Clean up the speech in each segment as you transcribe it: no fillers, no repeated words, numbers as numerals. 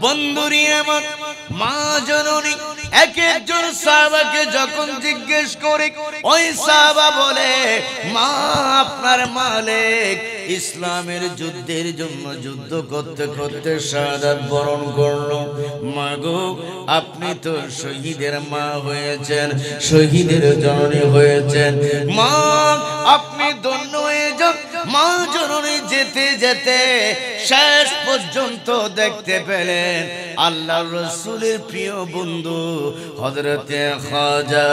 বন্ধুরি আমার মা জননী এক একজন সাহাবাকে যখন জিজ্ঞেস করে, ওই সাহাবা বলে, মা আপনার মালিক ইসলামের যুদ্ধের জন্য যুদ্ধ করতে করতে শাহাদাত বরণ করলো। মা গো, আপনি তো শহীদের মা হয়েছেন, শহীদের জননী হয়েছেন। মা আপনি ধন্য হয়ে যান। মা জননী যেতে যেতে শেষ পর্যন্ত দেখতে পেলেন আল্লাহর রাসূলের প্রিয় বন্ধু হযরতে খাজা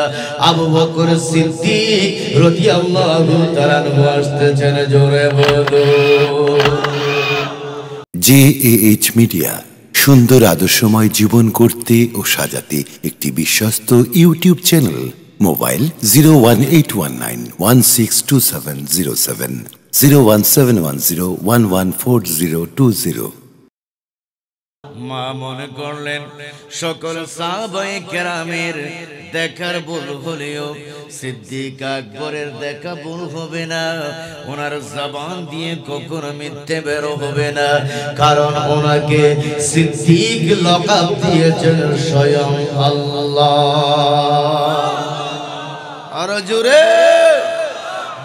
আবু বকর সিদ্দিক রাদিয়াল্লাহু তাআলা আসতেছেন। জোরে বলো। JAH মিডিয়া সুন্দর আদর্শময় জীবন করতে ও সাজাতে একটি বিশ্বস্ত ইউটিউব চ্যানেল। মোবাইল 01819162707, 01710114020। মা মনে করলেন সকল সাহাবায়ে কেরামের দেখার ভুল হলেও সিদ্দিক আকবরের দেখা ভুল হবে না। ওনার জবান দিয়ে কখনো মিথ্যে বের হবে না, কারণ ওনাকে সিদ্দিক লকাব দিয়েছেন স্বয়ং আল্লাহ। আর জোরে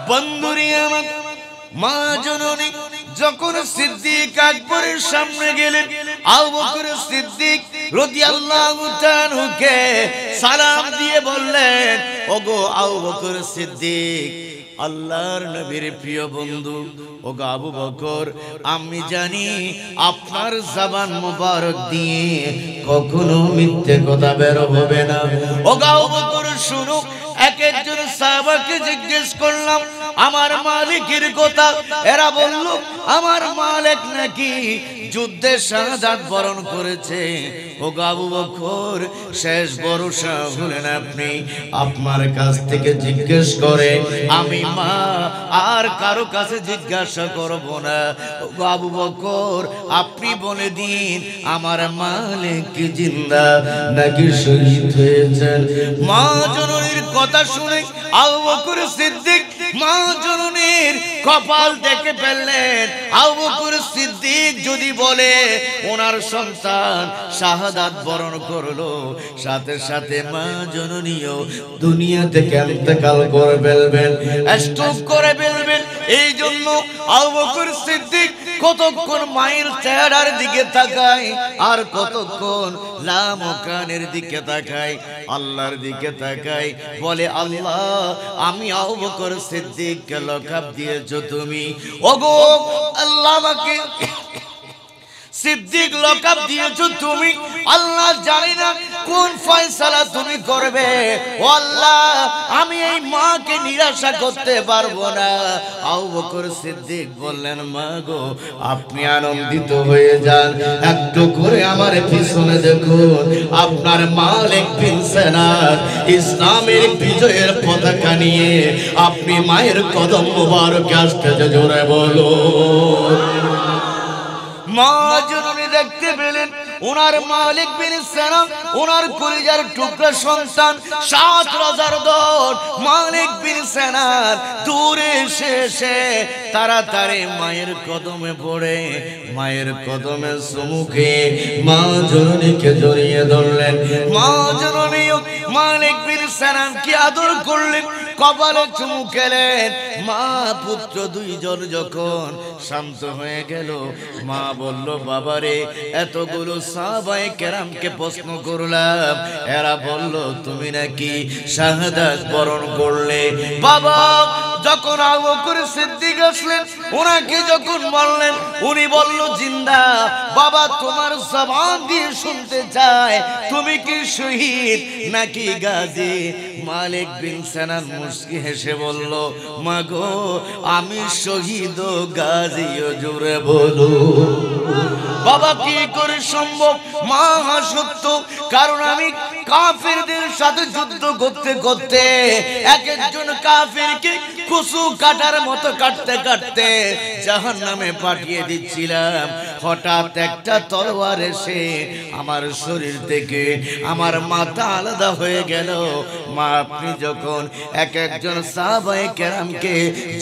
বন্ধুরি আমার মা জননী যখন সিদ্দিক আকবরের সামনে গেলেন, আবু বকর সিদ্দিক রাদিয়াল্লাহু তাআলাকে সালাম দিয়ে বললেন, ওগো আবু বকর সিদ্দিক, আল্লাহর নবীর প্রিয় বন্ধু, ওগো আবু বকর, আমি জানি আপনার জবান মোবারক দিয়ে কখনো মিথ্যে কথা বের হবে না। ওগো আবু বকর শুনো, এক একজন সাহাবাকে জিজ্ঞেস করলাম আমার মালিকের কথা, এরা বলল আমার মালিক নাকি যুদ্ধে শাহাদাত বরণ করেছে। ও আবু বকর, শেষ ভরসা হলেন আপনি, আপনার কাছ থেকে জিজ্ঞেস করে আমি মা আর কারো কাছে জিজ্ঞাসা করব না। ও আবু বকর, আপনি বলে দিন আমার মালিক কি জিন্দা নাকি শহীদ হয়েছেন। মা জননীর কথা শুনে আবু বকর সিদ্দিক মা জননীর কপাল দেখে ফেললেন। আবু বকর সিদ্দিক যদি বলে ওনার সন্তান শাহাদাত বরণ করলো, সাথে সাথে মা জননীও দুনিয়া থেকে ইন্তেকাল করে ফেলবেন, স্ট্রোক করে ফেলবেন। এই জন্য আবু বকর সিদ্দিক কতক্ষণ মায়ের চেহারার দিকে তাকায় আর কতক্ষণ লামকানের দিকে তাকায়, আল্লাহর দিকে তাকায়, বলে আল্লাহ আমি আবু বকর সিদ্দিককে লকাব দিয়েছো তুমি, ওগো আল্লাহ আমাকে সিদ্দিক লকাব দিয়েছো তুমি, আল্লাহ জানি না কোন ফয়সালা তুমি করবে। ও আল্লাহ, আমি এই মাকে নিরাশা করতে পারবো না। আবু বকর সিদ্দিক বললেন, মা গো আপনি আনন্দিত হয়ে যান, একটু করে আমার পিছনে দেখুন, আপনার মালিক বিন সিনান ইসলামের বিজয়ের পতাকা নিয়ে আপনি মায়ের কদম মোবারকে আসতেছে। জোরে বলো। মা জননী দেখতে পেলেন ওনার মালিক বিন সিনান, ওনার কলিজার টুকরা সন্তান 7 রাজার দল মালিক বিন সিনান দূরে এসে তাড়াতাড়ি মায়ের কদমে পড়ে মায়ের কদমে চুমুকে মা জননীকে জড়িয়ে ধরলেন। মা জননী মালিক বিন সিনানকে আদর করলেন, কপালে চুমু খেলেন। মা পুত্র দুইজন যখন শান্ত হয়ে গেল, মা বলল, বাবারে এতগুলো সাহাবায়ে কেরামকে প্রশ্ন করলাম, এরা বলল তুমি নাকি শাহাদাত বরণ করলে। বাবা যখন আবু বকর সিদ্দিক আসলেন, ওনাকে যখন বললেন, উনি বলল জিন্দা। বাবা তোমার জবান দিয়ে শুনতে চায় তুমি কি শহীদ নাকি গাজী। মালিক বিন সিনান মুস্কি হেসে বলল, মা গো আমি শহীদ ও গাজী। জোরে বলো। বাবা কি করে সম্ভব? মা সত্য, কারণ আমি কাফেরদের সাথে যুদ্ধ করতে করতে এক একজন কাফেরকে কুসু কাটার মতো কাটতে কাটতে জাহান্নামে পাঠিয়ে দিচ্ছিলাম। হঠাৎ একটা তলোয়ার এসে আমার শরীর থেকে আমার মাথা আলাদা হয়ে গেল। মা আপনি যখন এক একজন সাহাবায়ে কেরামকে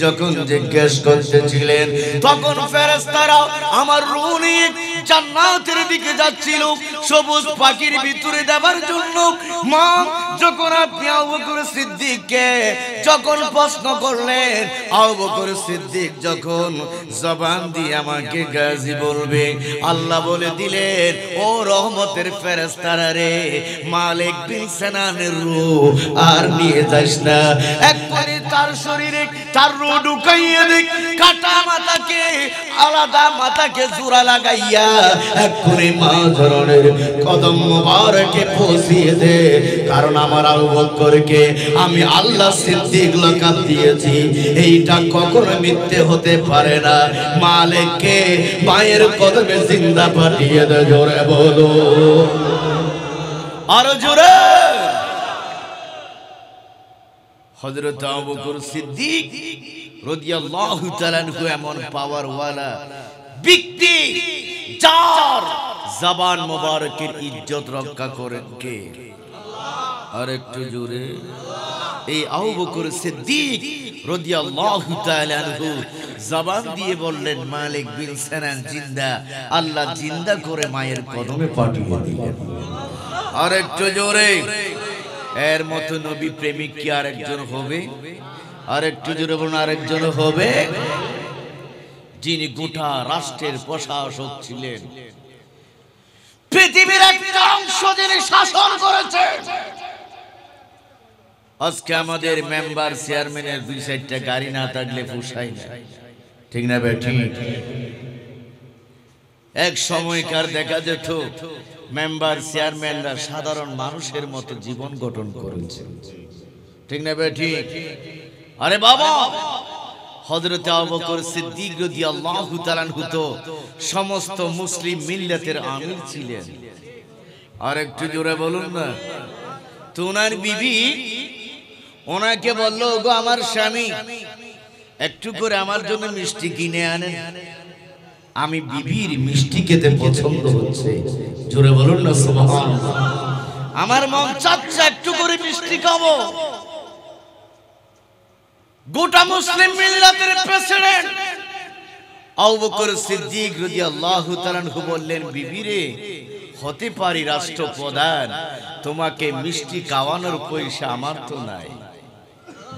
যখন জিজ্ঞেস করতেছিলেন, তখন ফেরেশতারা আমার রূহ নিয়ে জান্নাতের দিকে যাচ্ছিল সবুজ পাখির ভিতরে দেবার জন্য। মা যখন আপনি আবু বকর সিদ্দিককে যখন প্রশ্ন করলেন, আবু বকর সিদ্দিক যখন জবান দিয়ে আমাকে গাজী বলবে, আল্লাহ বলে দিলেন, ও রহমতের ফেরেশতারা রে, মালিক বিন সিনানের রূহ আর নিয়ে যাস না। একবারে তার শরীরে তার রূহ ঢুকাইয়া দেখ, কাটা মাথাকে আলাদা মাথাকে জোড়া লাগাইয়া একবারে মা ধরনের কদম মোবারকে পৌঁছিয়ে দে। কারণ আমার আবু বকরকে আমি আল্লাহ সিদ্দিক লাকাব দিয়েছি, এইটা কখনো মিথ্যে হতে পারে না। মালিককে মায়ের কদমে জিন্দা পাঠিয়ে দে। জোরে বলো, আরো জোরে। হযরত আবু বকর সিদ্দিক রাদিয়াল্লাহু তাআলা আনহু এমন পাওয়ার ওয়ালা ব্যক্তি, যার জবান মোবারকের ইজ্জত রক্ষা করেন কে? আর একটু জোরে। এই আবু বকর সিদ্দিক রাদিয়াল্লাহু তাআলা আনহু জবান দিয়ে বললেন, মালিক বিন সিনান জিন্দা। আল্লাহ জিন্দা করে মায়ের কদমে পাঠিয়ে দিলেন। আর একটু জোরে। এর মতো নবী প্রেমিক কি আরেকজন হবে? আর একটু জোরে বলুন, আরেকজন হবে, যিনি গোটা রাষ্ট্রের প্রশাসক ছিলেন, পৃথিবীর একটা অংশ যিনি শাসন করেছেন। আজকে আমাদের মেম্বার চেয়ারম্যানের 2-4টা গাড়ি না থাকলে পোষায় না, ঠিক না ভাই? ঠিক। এক সময়কার দেখা যেত মেম্বার চেয়ারম্যানরা সাধারণ মানুষের মতো জীবন গঠন করেছে, ঠিক না ভাই? ঠিক। আরে বাবা, হযরত আবু বকর সিদ্দিক রাদিয়াল্লাহু তাআলা আনহু তো সমস্ত মুসলিম মিল্লাতের আমির ছিলেন। আর একটু জোরে বলুন না। তো ওনার বিবি ওনাকে বলল, গো আমার স্বামী, একটু করে আমার জন্য মিষ্টি কিনে আনেন। আমি বিবির মিষ্টি খেতে পছন্দ হচ্ছে। জোরে বলুন না সুবহানাল্লাহ। আমার মন চাচ্ছে একটু করে মিষ্টি খাবো। গোটা মুসলিম মিল্লাতের প্রেসিডেন্ট আবু বকর সিদ্দিক রাদিয়াল্লাহু তাআলা আনহু বললেন, বিবি রে, হতে পারি রাষ্ট্রপ্রধান, তোমাকে মিষ্টি খাওয়ানোর পয়সা আমার তো নাই।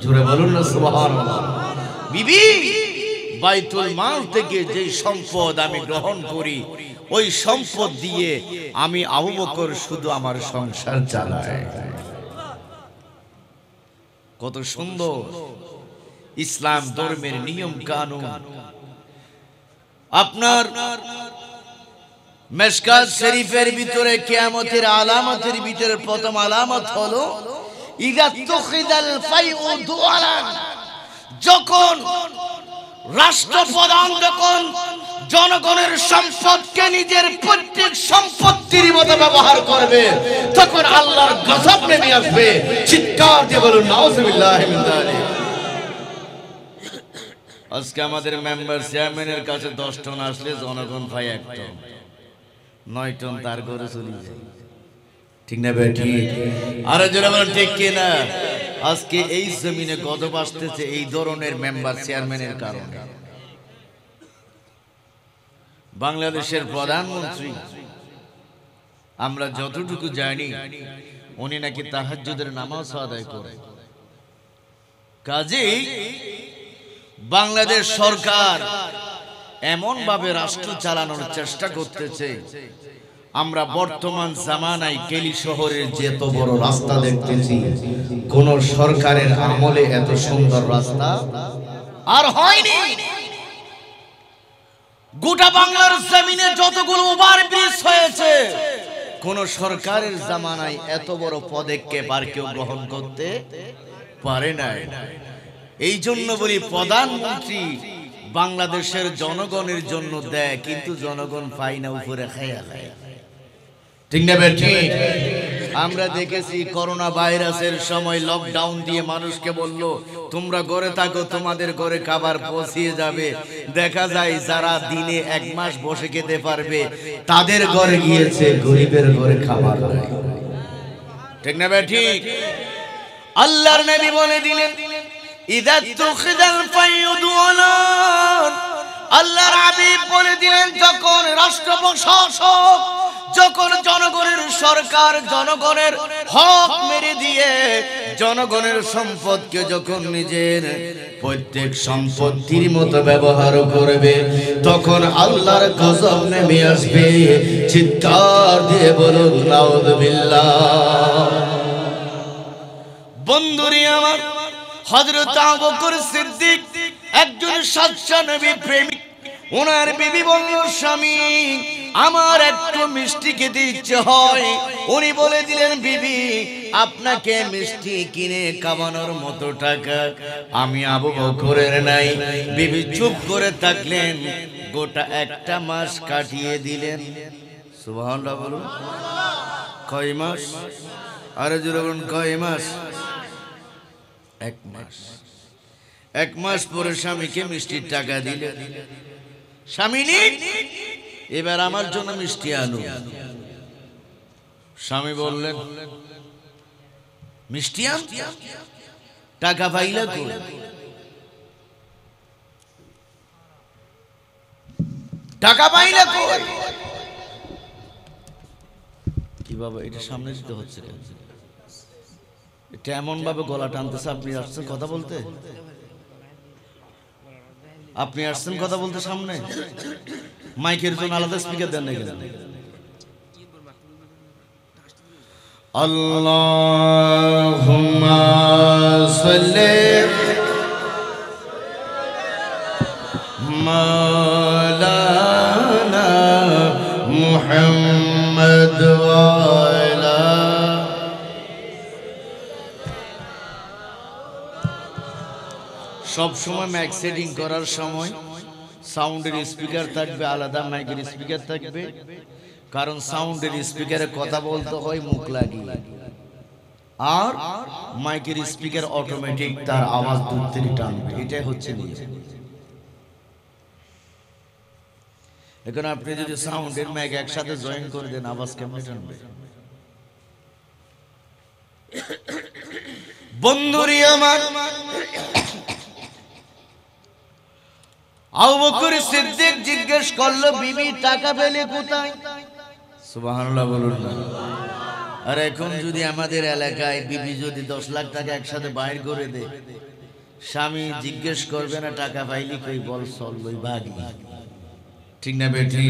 জোরে বলুন না সুবহানাল্লাহ। বিবি, বাইতুল মাল থেকে যে সম্পদ আমি গ্রহণ করি, ওই সম্পদ দিয়ে আমি আবু বকর শুধু আমার সংসার চালাই। কত সুন্দর ইসলাম ধর্মের নিয়ম কানুন। আপনার মিশকাত শরীফের ভিতরে কিয়ামতের আলামতের ভিতরে প্রথম আলামত হলো ইযা তুখিদাল ফাইউ দুআলান, যখন রাষ্ট্রপ্রধান যখন জনগণের সম্পদকে নিজের প্রত্যেক সম্পত্তির মতো ব্যবহার করবে, তখন আল্লাহর গজব নেমে আসবে। চিৎকার দিয়ে বলুন নাউযুবিল্লাহি মিন যালিক। আজকে আমাদের মেম্বার চেয়ারম্যানের কাছে 10 টন আসলে জনগণ পায় 1 টন, 9 টন তার করে চলে যায়, ঠিক না ভাই? ঠিক। আর যারা বলেন ঠিক কিনা? আজকে এই জমিনে গজব আসতেছে এই ধরনের মেম্বার চেয়ারম্যানের কারণে। বাংলাদেশের প্রধানমন্ত্রী, আমরা যতটুকু জানি, উনি নাকি তাহাজ্জুদের নামাজ আদায় করে। কাজেই বাংলাদেশ সরকার এমন ভাবে রাষ্ট্র চালানোর চেষ্টা করতেছে, আমরা বর্তমান জামানায় কেলি শহরের যে এত বড় রাস্তা দেখতেছি, কোন সরকারের আমলে এত সুন্দর রাস্তা আর হয়নি। গোটা বাংলার জমিনে যতগুলো ওভারব্রিজ হয়েছে, কোন সরকারের জামানায় এত বড় পদক্ষেপ আর কেউ গ্রহণ করতে পারে নাই। এই জন্য বলি, প্রধানমন্ত্রী বাংলাদেশের জনগণের জন্য দেয়, কিন্তু জনগণ পায় না, উপরে খায়া খায়, ঠিক না ভাই? ঠিক। আমরা দেখেছি করোনা ভাইরাসের সময় লকডাউন দিয়ে মানুষকে বলল, তোমরা ঘরে থাকো, তোমাদের ঘরে খাবার পৌঁছিয়ে যাবে। দেখা যায় যারা দিনে 1 মাস বসে খেতে পারবে, তাদের ঘরে গিয়েছে, গরিবের ঘরে খাবার নাই, ঠিক না ভাই? ঠিক। আল্লাহর নবী বলে দিলেন, ইযা তুখিদাল ফাইদুলান, আল্লাহর হাবিব বলে দিলেন, যখন রাষ্ট্র প্রশাসক, যখন জনগণের সরকার জনগণের হক মেরে দিয়ে জনগণের সম্পদকে যখন নিজের প্রত্যেক সম্পত্তির মতো ব্যবহার করবে, তখন আল্লাহর গজব নেমে আসবে। চিৎকার দিয়ে বলুন নাউযুবিল্লাহ। বন্ধুরে আমার, হযরত আবু বকর সিদ্দিক একজন সচ্চা নবী প্রেমিক। ওনার বিবি বলল, স্বামী আমার একটু মিষ্টি খেতে ইচ্ছে হয়। উনি বলে দিলেন, বিবি আপনাকে মিষ্টি কিনে খাওয়ানোর মতো টাকা আমি আবু বকরের নাই। বিবি চুপ করে থাকলেন, গোটা একটা মাস কাটিয়ে দিলেন। সুবহানাল্লাহ বলুন। কয় মাস? আরে জোরে বলুন, কয় মাস? এক মাস। এক মাস পরে স্বামীকে মিষ্টির টাকা দিলে, স্বামী এবার আমার জন্য মিষ্টি আনো। স্বামী বললেন, মিষ্টি আন? টাকা পাইলা কই? টাকা পাইলা কই? কি বাবা, এটা সামনে যেতে হচ্ছে, এটা এমন ভাবে গলা টানতেছে। আপনি আসছেন কথা বলতে, আপনি আসছেন কথা বলতে সামনে, মাইকের জন্য আলাদা স্পিকার দেন না কেন? আল্লাহুম্মা সাল্লি মাওলানা মুহাম্মদ ওয়া আলা। সব সময় মাইক সেটিং করার সময় সাউন্ডের স্পিকার থাকবে আলাদা, মাইকের স্পিকার থাকবে, কারণ সাউন্ডের স্পিকারে কথা বলতে হয় মুখ লাগিয়ে, আর মাইকের স্পিকার অটোমেটিক তার আওয়াজ দূর থেকে টানবে। এটাই হচ্ছে নিয়ম। এখন আপনি যদি সাউন্ডের মাইক একসাথে জয়েন করে দেন, আওয়াজ কেমন টানবে? বন্ধুরি আমার, আবু বকর সিদ্দিক জিজ্ঞেস করলো, বিবি টাকা পেলে কোথায়? সুবহানাল্লাহ বলুন না। আর এখন যদি আমাদের এলাকায় বিবি যদি 10 লাখ টাকা একসাথে বাইর করে দেয়, স্বামী জিজ্ঞেস করবে না টাকা পাইলি কই? বল চল লই ভাগি, ঠিক না বেটি?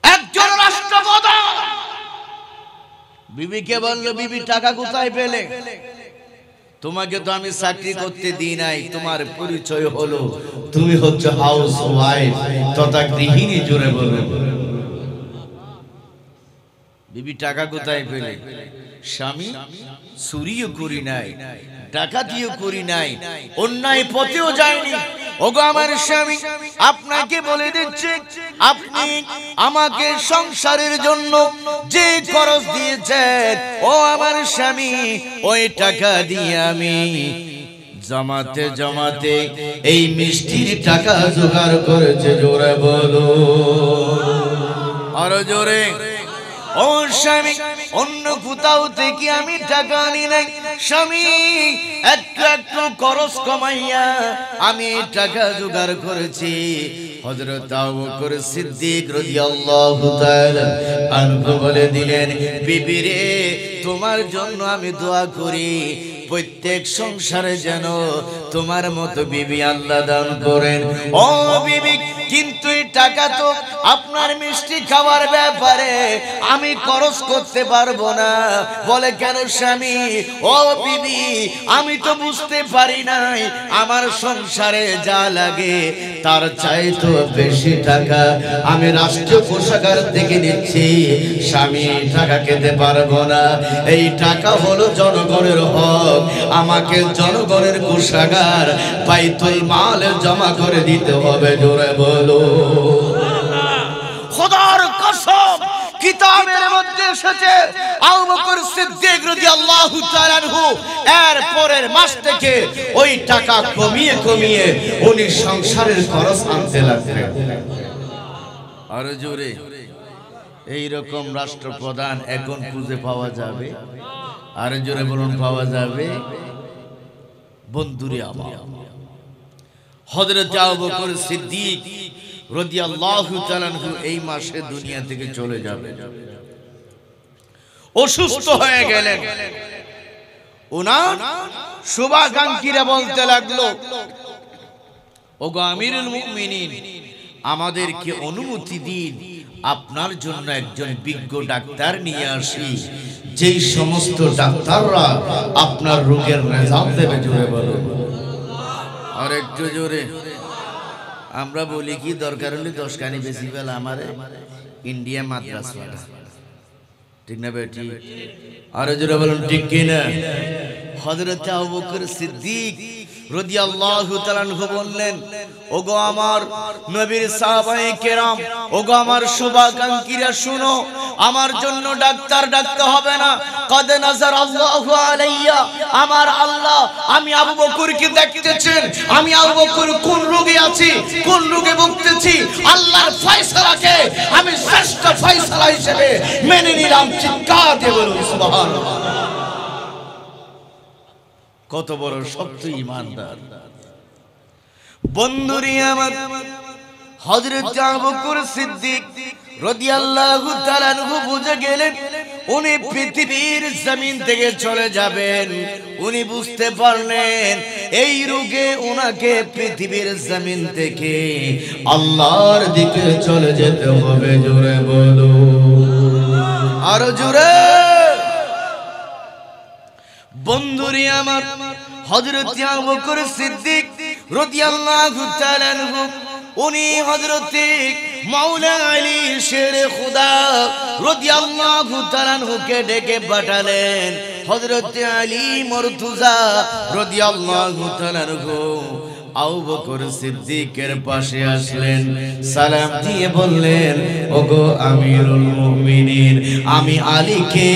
একজন রাষ্ট্রপ্রধান বিবিকে বললো, বিবি টাকা কোথায় পেলে? তোমাকে তো আমি চাকরি করতে দিই নাই, তোমার পরিচয় হলো তুমি হচ্ছে হাউস ওয়াইফ তথা গৃহিণী। জোরে বলো। বিবি টাকা কোথায় পেলে? স্বামী, চুরিও করি নাই, ডাকাতিও করি নাই, অন্যায় পথেও যায়নি। ওগো আমার স্বামী, আপনাকে বলে দিচ্ছে, আপনি আমাকে সংসারের জন্য যে খরচ দিয়েছেন, ও আমার স্বামী, ওই টাকা দিয়ে আমি জমাতে জমাতে এই মিষ্টির টাকা জোগাড় করেছে। জোরে বলো, আরো জোরে। ও স্বামী, অন্য কোথাও থেকে আমি টাকা আনি নাই। স্বামী, একটু একটু খরচ কমাইয়া আমি টাকা জোগাড় করেছি। হযরত আবু বকর সিদ্দিক রাদিয়াল্লাহু তাআলা আনহু বলে দিলেন, বিবি রে, তোমার জন্য আমি দোয়া করি, প্রত্যেক সংসারে যেন তোমার মতো বিবি আল্লাহ দান করেন। ও বিবি, কিন্তু এই টাকা তো আপনার মিষ্টি খাওয়ার ব্যাপারে আমি খরচ করতে পারবো না। বলে, কেন স্বামী? ও বিবি, আমি তো বুঝতে পারি নাই, আমার সংসারে যা লাগে তার চাইতে বেশি টাকা আমি রাষ্ট্রীয় কোষাগার থেকে নিচ্ছি। স্বামী, টাকা খেতে পারবো না, এই টাকা হলো জনগণের হক, আমাকে জনগণের কোষাগার বাইতুল মাল জমা করে দিতে হবে। জোরে বলো। খোদার কসম, কিতাবের মধ্যে এসেছে, আবু বকর সিদ্দিক রাদিয়াল্লাহু তাআলা আনহু এর পরের মাস থেকে ওই টাকা কমিয়ে কমিয়ে উনি সংসারের খরচ আনতে লাগলেন। আর জোরে। এই রকম রাষ্ট্রপ্রধান এখন খুঁজে পাওয়া যাবে? আর জোরে বলুন, পাওয়া যাবে? বন্ধুরে আমার, হযরত আবু বকর সিদ্দিক রাদিয়াল্লাহু তাআলা আনহু এই মাসে দুনিয়া থেকে চলে যাবেন। অসুস্থ হয়ে গেলেন। ওনার শুভাকাঙ্ক্ষীরা বলতে লাগলো, ওগো আমিরুল মুমিনিন, আমাদেরকে অনুমতি দিন, আপনার জন্য একজন বিজ্ঞ ডাক্তার নিয়ে আসি, যেই সমস্ত ডাক্তাররা আপনার রোগের রেজাল্ট দেবে। জোরে বলো, আর একটু জোরে। আমরা বলি কি, দরকার হলে 10 কানি বেশি বেলা আমারে ইন্ডিয়া মাদ্রাসা, ঠিক না বেটি? আরো জোরে বলুন ঠিক কিনা? হযরত আবু বকর সিদ্দিক রাদিয়াল্লাহু তাআলা আনহু বললেন, ওগো আমার নবীর সাহাবায়ে কেরাম, ওগো আমার শুভাকাঙ্ক্ষীরা, শুনো, আমার জন্য ডাক্তার ডাকতে হবে না। কদ নাজার আল্লাহু আলাইয়া, আমার আল্লাহ আমি আবু বকরকে দেখতেছেন, আমি আবু বকর কোন রোগে আছি, কোন রোগে ভুগতেছি, আল্লাহর ফয়সালাকে আমি শ্রেষ্ঠ ফয়সালা হিসেবে মেনে নিলাম। চিৎকার দিয়ে বলুন সুবহানাল্লাহ। কত বড় শক্ত ঈমানদার বন্ধুরি আমার। হযরত আবু বকর সিদ্দিক রাদিয়াল্লাহু তাআলা আনহু বুঝে গেলেন উনি পৃথিবীর জমিন থেকে চলে যাবেন। উনি বুঝতে পারলেন এই রোগে উনাকে পৃথিবীর জমিন থেকে আল্লাহর দিকে চলে যেতে হবে। জোরে বলো, আরো জোরে। বন্ধুরি আমার, হযরত আবু বকর সিদ্দিক রাদিয়াল্লাহু তাআলা আনহু উনি হযরত মাওলা আলী শেরে খুদা রাদিয়াল্লাহু তাআলা আনহুকে ডেকে পাঠালেন। হযরত আলী মুর্তজা রাদিয়াল্লাহু তাআলা আনহু আবু বকর সিদ্দিকের পাশে আসলেন, সালাম দিয়ে বললেন, ওগো আমিরুল মুমিনিন, আমি আলীকে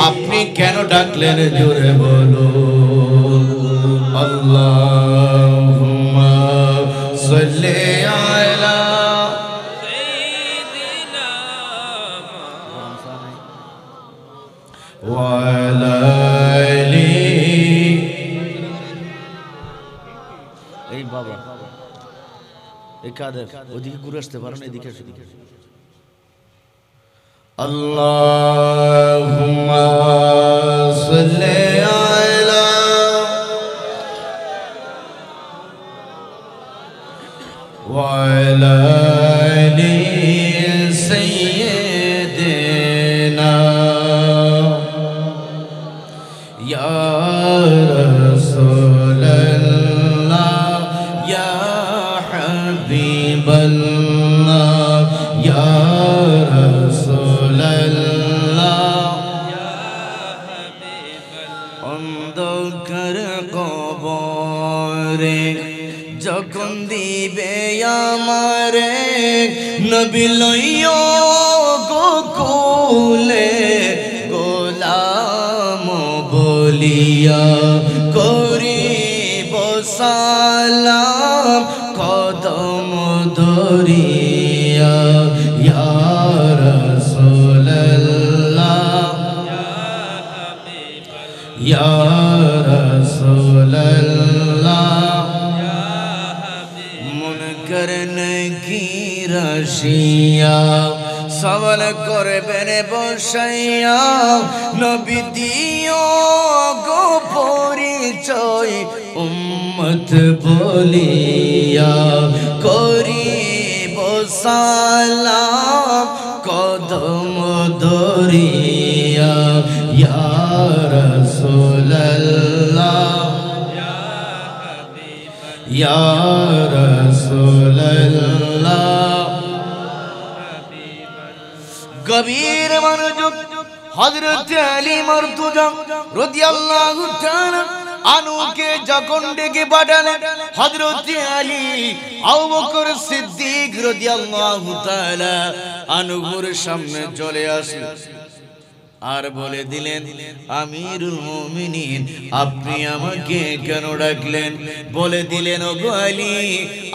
আপনি কেন ডাকলেন? জোরে বলো, আল্লাহুম্মা সাল্লি আলা সাইয়্যিদিনা ওয়া আলা আলি। এই বাবা, এই কাদের ওদিকে ঘুরে আসতে পারেন, এদিকে সেদিকে। আল্লাহুম্মা সাল্লি আলা ওয়া আলা আলি সাইয়্যিদিনা ইয়া রাসূলাল্লাহ ইয়া হাবিবাল্লাহ ইয়া রাসূলাল্লাহ ইয়া হাবিবাল্লাহ। অন্ধকার কবরে যখন দিবে আমারে নবী লইয়া গোকুলে, গোলাম বলিয়া করিব সালাম কদম ধরিয়া। ইয়া রাসূলাল্লাহ ইয়া রাসূলাল্লাহ মুনকার নাকির আসিয়া সওয়াল করবেন বসাইয়া, নবী দিও গো পরিচয় উম্মত বলিয়া করিব সালাম কদম ধরিয়া। ইয়া রাসূলাল্লাহ ইয়া রাসূলাল্লাহ। গভীর মনোযোগ। হযরত আলী মুর্তজা রাদিয়াল্লাহু তাআলা আনুকে যখন ডেকে পাঠালেন, হযরত আলী আবু বকর সিদ্দিক রাদিয়াল্লাহু তাআলা আনুর সামনে চলে আসলেন আর বলে দিলেন, আমিরুল মুমিনিন, আপনি আমাকে কেন ডাকলেন? বলে দিলেন, ওগো আলী,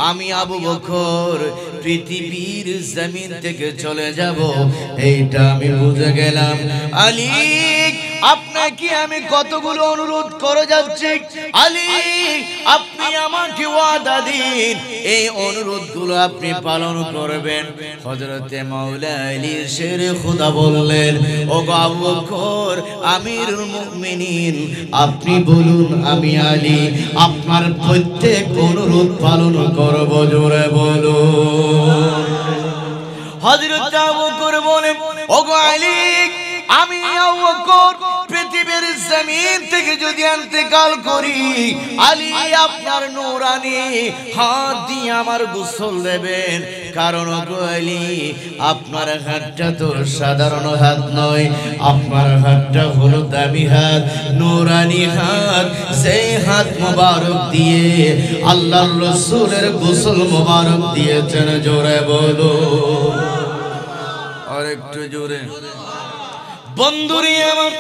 আমি আবু বকর পৃথিবীর জমিন থেকে চলে যাব, এইটা আমি বুঝে গেলাম। আলী, আপনাকে আমি কতগুলো অনুরোধ করে যাচ্ছি, আলী আপনি আমাকে ওয়াদা দিন এই অনুরোধগুলো আপনি পালন করবেন। হযরতে মাওলা আলী শের খোদা বললেন, ও আবু বকর আমিরুল মুমিনিন, আপনি বলুন আমি আলী আপনার প্রত্যেক অনুরোধ পালন করব, জোরে বলুন। হযরত আবু বকর বলেন, ও আলী আমি আবু বকর পৃথিবীর জমিন থেকে যদি ইন্তেকাল করি, আলী আপনার নূরানি হাত দিয়ে আমার গোসল দেবেন। কারণ আলী আপনার হাতটা তো সাধারণ হাত নয়, আপনার হাতটা হলো দামি হাত, নূরানি হাত, সেই হাত মোবারক দিয়ে আল্লাহর রাসূলের গোসল মোবারক দিয়েছেন, জোরে বলো আর একটু জোরে। বন্ধুরে আমার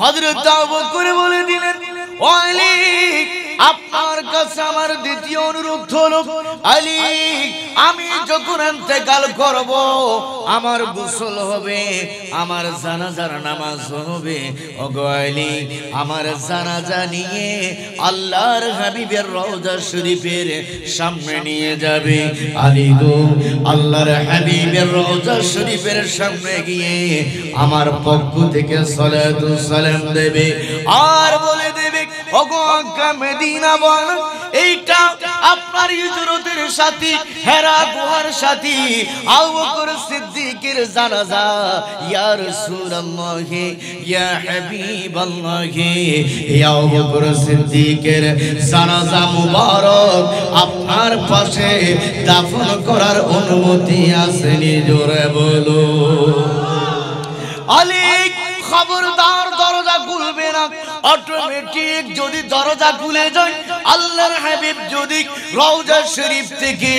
হযরত আবু বকর বলে দিলেন, ও আলী আপনার কাছে আমার দ্বিতীয় অনুরোধ হলো, আলী আমি যখন ইন্তেকাল করব আমার গোসল হবে, আমার জানাজার নামাজ হবে। ও গো আলী আমার জানাজা নিয়ে আল্লাহর হাবিবের রওজা শরীফের সামনে নিয়ে যাবে। আলী গো আল্লাহর হাবিবের রওজা শরীফের সামনে গিয়ে আমার পক্ষ থেকে সালাতু সালাম দেবে আর বলে দেবে, ও গো আকা মদিনা বল, এইটা আপনার হিজরতের সাথী, হেরা গুহার সাথী আবু বকর সিদ্দিকের জানাজা। ইয়া রাসূলুল্লাহ ইয়া হাবিবাল্লাহ, ইয়া আবু বকর সিদ্দিকের জানাজা মুবারক আপনার পাশে দাফন করার অনুমতি আছে নি, জোরে বলো। আলী খবরদার দরজা খুলবে না, অটোমেটিক যদি দরজা খুলে যায়, আল্লাহর হাবিব যদি রওজা শরীফ থেকে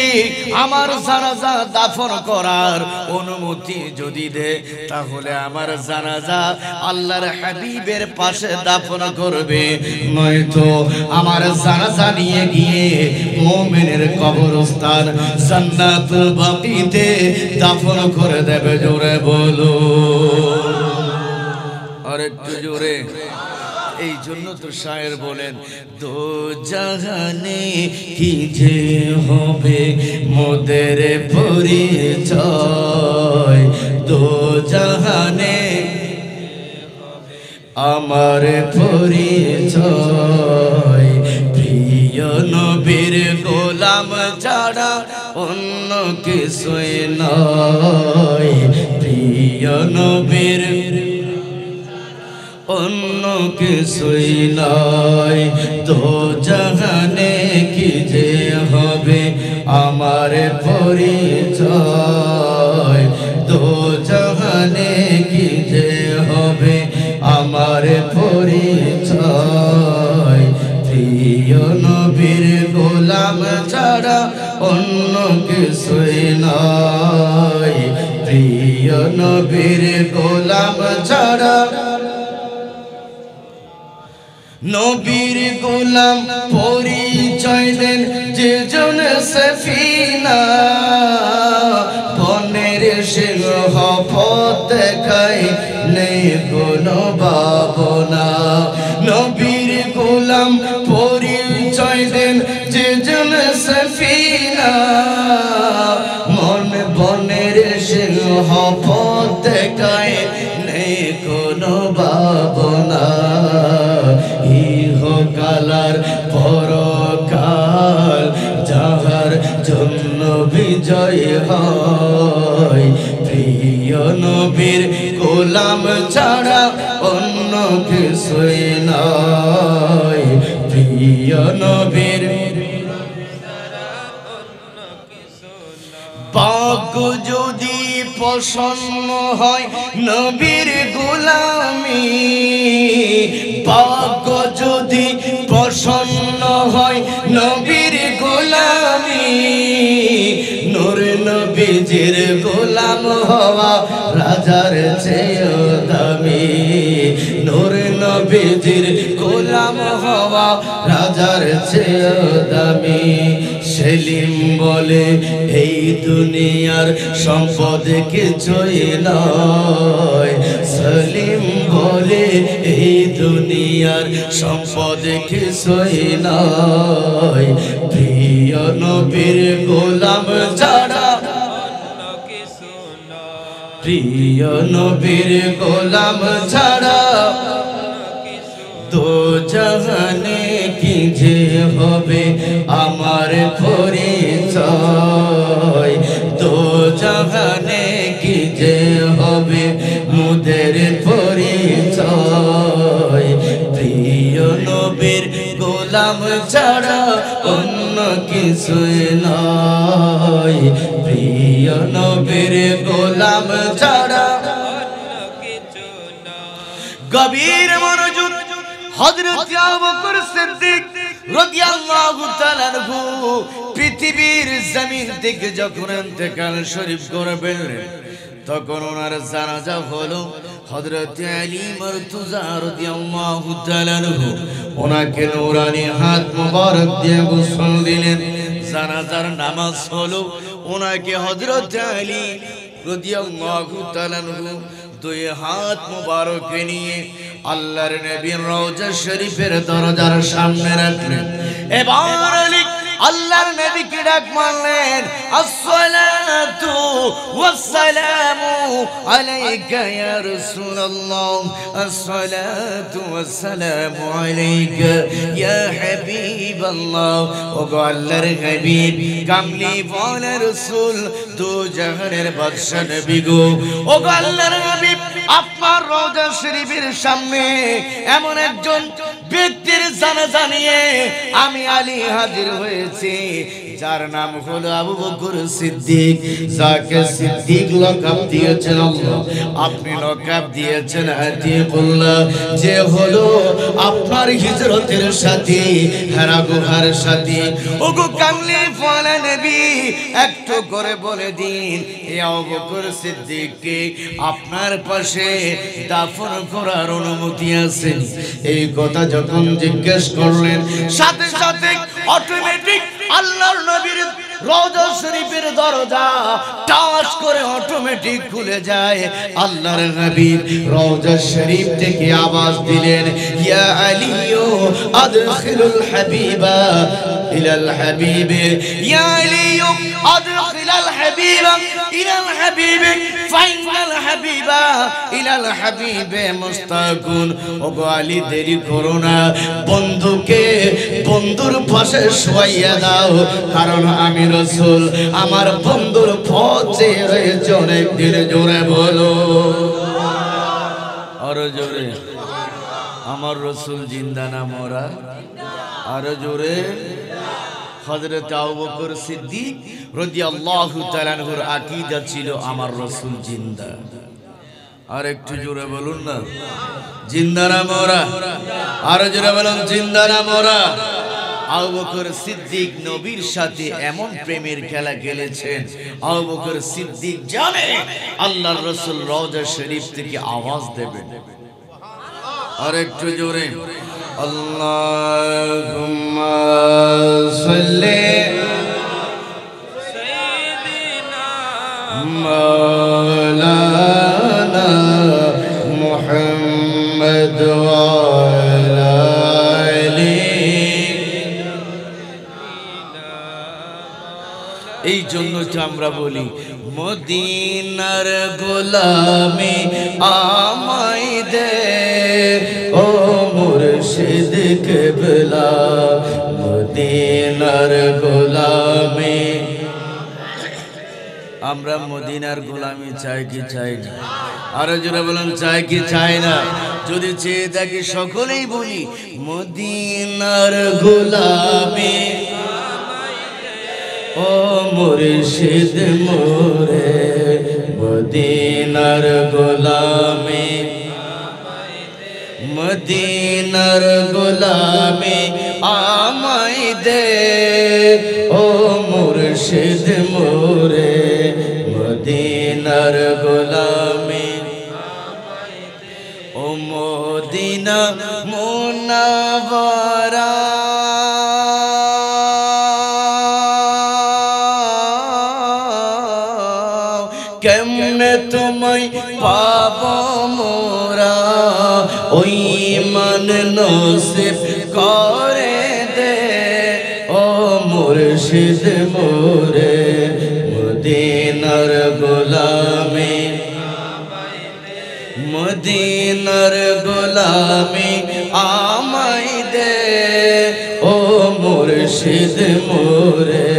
আমার জানাজা দাফন করার অনুমতি যদি দেয়, তাহলে আমার জানাজা আল্লাহর হাবিবের পাশে দাফন করবে, নয়তো আমার জানাজা নিয়ে গিয়ে মুমিনের কবরস্থান জান্নাতুল বাকিতে দাফন করে দেবে, জোরে বলো আর একটু জোরে। এই জন্য তো শায়ের বলেন, দো জাহানে কি যে হবে মোদের পরিচয়, দো জাহানে আমার পরিচয়, প্রিয় নবীর গোলাম ছাড়া অন্য কিছুই নয়, প্রিয় নবীর অন্য কিছুই নয়, দো জাহানে কি যে হবে আমার পরিচয়, দো জাহানে কি যে হবে আমার পরিচয়, প্রিয় নবীর গোলাম ছাড়া অন্য কিছুই নয়, প্রিয় নবীর গোলাম ছাড়া। নবীর গোলাম পরিচয় দেন যে জন সফিনা, বনের সিংহ পথ দেখায় নেই কোনো ভাবনা, নবীর গোলাম পরিচয় দেন যে জন সফিনা, মন বনের সিংহ পথ দেখায় নেই কোনো ভাবনা, ইহকালার পরকাল যাহার জন্য বিজয় হয়, প্রিয় নবীর গোলাম ছাড়া অন্য কিছুই নয়, প্রিয় নবীর ভাগ্য যদি প্রসন্ন হয় নবীর গোলামি, ভাগ্য যদি প্রসন্ন হয় নবীর গোলামি, নূর নবীজির গোলাম হওয়া রাজার চেয়েও দামি, নূর নবীজির গোলাম হওয়া রাজার চেয়েও দামি। সেলিম বলে এই দুনিয়ার সম্পদ কিছুই নয়, সেলিম বলে এই সম্পদ কিছুই নাই প্রিয় নবীর গোলাম ছাড়া প্রিয় নবীর গোলাম ছাড়া দো জাহানে কি যে হবে আমার পরিচয় দো জাহানে কি যে হবে মুদের পরিচয় প্রিয় নবীর গোলাম ছাড়া অন্য কিছুই নয় প্রিয় নবীর গোলাম ছাড়া গভীর মনোযোগ হযরত আবু বকর সিদ্দিক রাদিয়াল্লাহু তাআলা আনহু পৃথিবীর জমিন থেকে যখন ইন্তেকাল শরীফ করবেন তখন ওনার জানাজা হলো হযরত আলী মারতুজা রাদিয়াল্লাহু তাআলা আনহু ওনাকে নূরানি হাত মোবারক দিয়ে গোসল দিলেন জানাজার নামাজ হলো ওনাকে হযরত আলী রাদিয়াল্লাহু তাআলা আনহু দুই হাত মোবারক নিয়ে আল্লাহর নবীর রওজা শরীফের দরজার সামনে রাখলেন এবার আলী আল্লাহর নবীকে ডাক মারলেন আসসালাতু ওয়াসসালামু আলাইকা ইয়া রাসূলুল্লাহ আসসালাতু ওয়াসসালামু আলাইকা ইয়া হাবিবাল্লাহ ও গো আল্লাহর হাবিব কামলি ওয়ালা রাসূল দু জাহানের বাদশা নবী গো ও গো আল্লাহর হাবিব আপনার রওজা শরীফের সামনে এমন একজন ব্যক্তির জানাজা নিয়ে আমি আলী হাজির হয়েছি যার নাম হলো আবু বকর সিদ্দিক যাকে সিদ্দিক লকাব দিয়েছেন আল্লাহ আপনি লকাব দিয়েছেন আতিকুল্লাহ যে হলো আপনার হিজরতের সাথী হেরা গুহার সাথী ওগো কামলি ওয়ালা নবী একটু করে বলে দিন এই আবু বকর সিদ্দিককে আপনার পাশে দাফন করার অনুমতি আছে এই কথা যখন জিজ্ঞেস করলেন সাথে সাথে অটোমেটিক আল্লাহর নবীর রওজা শরীফের দরজা টাচ করে অটোমেটিক খুলে যায় আল্লাহর নবী রওজা শরীফ থেকে আওয়াজ দিলেন ইয়া আলিয়ু আদখিলুল হাবিবা ইলাল হাবিব ইয়া আলিয়ু আদখিলাল হাবিবা ইলাল হাবিব ফাইনাল হাবিবা ইলাল হাবিব মুস্তাকুন ওগো আলী দেরি করো না বন্ধুকে বন্ধুর পাশে শোয়াইয়া দাও কারণ আমি রাসূল আমার বন্ধুর পথে রয়েছে অনেক দিন জোরে বলো আর জোরে আমার রাসূল জিন্দা না মরা আর জোরে হযরত আবু বকর সিদ্দিক রাদিয়াল্লাহু তাআলা আনহুর আকীদা ছিল আমার রাসূল জিন্দা আর একটু জোরে বলুন না জিন্দা না মরা আর জোরে বলুন জিন্দা না মরা আবু বকর সিদ্দিক নবীর সাথে এমন প্রেমের খেলা খেলেছেন আবু বকর সিদ্দিক জানে আল্লাহর রাসূল রওজা শরীফ থেকে আওয়াজ দেবেন আর একটু জোরে আল্লাহুম্মা সাল্লি সাইয়্যিদিনা মাওলানা মুহাম্মদ ওয়া আলা এই জন্য তো আমরা বলি মদিনার গোলামি আমায় দে ও মুর্শিদ কিবলা মদিনার গোলামি আমরা মদিনার গোলামি চাই কি চাই না আর যারা বলেন চাই কি চাই না যদি চেয়ে থাকি সকলেই বলি মদিনার গোলামি ও মুর্শিদ মোরে মদিনার গোলামি মদিনার গোলামি আমায় দে ও মুর্শিদ মোরে মদিনার গোলামি ও মদিনা মুনাওয়ারা কেমনে তোমায় পাব মোরা ওই মান নসিব করে দে ও মুর্শিদ মোরে মদিনার গোলামি মদিনার গোলামি আমায় দে ও মুর্শিদ মোরে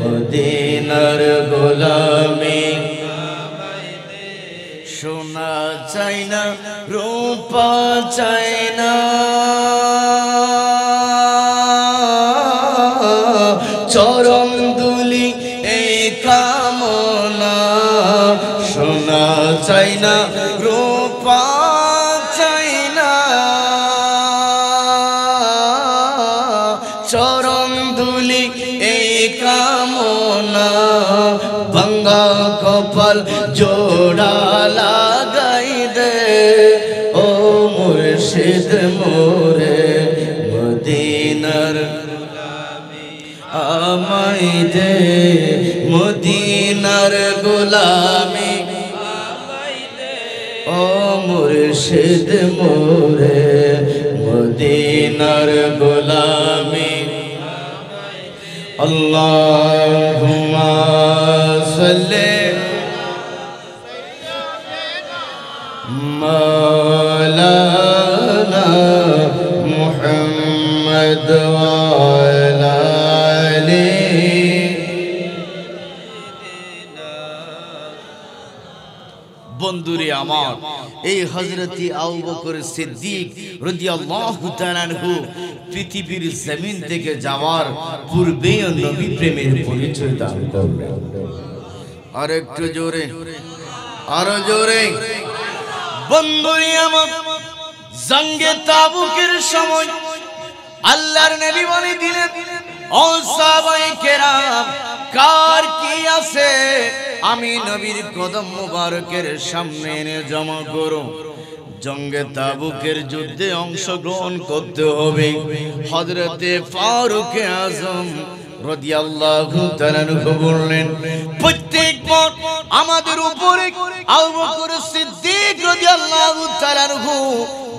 মদিনার গোলামি সোনা চাই না রূপা চাই না চরণ দুলি এই কামনা সোনা চাই না রূপা চাই না চরণ দুলি এই কামনা ভাঙ্গা কপাল জোড়া লাগাই দে ও মুর্শিদ মোরে মদিনার আমায় দে মদিনার গোলামি ও মুর্শিদ মোরে মদিনার গোলামি আল্লাহুম্মা সাল্লি মাওলানা মুহাম্মদ ওয়া আলা আলি বন্ধুরে আমার এই হযরতি আবু বকর সিদ্দিক রাদিয়াল্লাহু তাআলা আনহু পৃথিবীর জমিন থেকে যাওয়ার পূর্বেই নবী প্রেমের পরিচয় দান করলেন আর একটু জোরে আরো জোরে বন্ধুরে আমার জঙ্গে তাবুকের সময় আল্লাহর নবী বলে দিলেন ও সাহাবায়ে কেরাম কার কি আছে আমি নবীর কদম মুবারকের সামনে এনে জমা করো জঙ্গে তাবুকের যুদ্ধে অংশগ্রহণ করতে হবে হযরতে ফারুক আযম রাদিয়াল্লাহু তাআলা বললেন প্রত্যেকবার আমাদের উপরে আবু বকর সিদ্দিক রাদিয়াল্লাহু তাআলা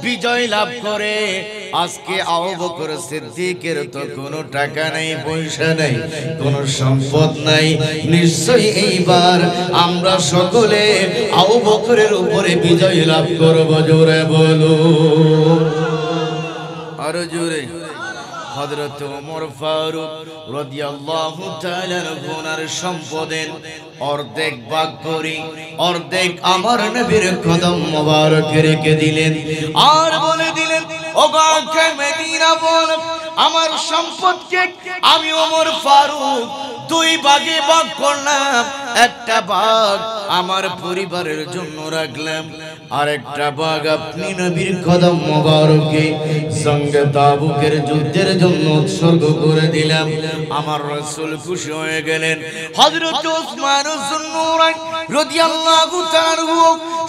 বিজয় লাভ করে আজকে আবু বকর সিদ্দিকের তো কোনো টাকা নেই পয়সা নেই কোনো সম্পদ নাই নিশ্চয়ই এইবার আমরা সকলে আবু বকরের উপরে বিজয় লাভ করব জোরে বলো আর জোরে হযরত ওমর ফারুক রাদিয়াল্লাহু তাআলা ওনার সম্পদের অর্ধেক ভাগ করে অর্ধেক আমার নবীর কদম মোবারকে রেখে দিলেন আর বলে দিলেন ওগো মদিনা বল আমার সম্পদকে আমি ওমর ফারুক দুই ভাগে ভাগ করলাম একটা ভাগ আমার পরিবারের জন্য রাখলাম আর একটা ভাগ আপনি নবীর কদম মোবারকে সঙ্গে তাবুকের যুদ্ধের জন্য উৎসর্গ করে দিলাম আমার রাসূল খুশি হয়ে গেলেন হযরত ওসমান যুন্নুরাইন রাদিয়াল্লাহু তাআলা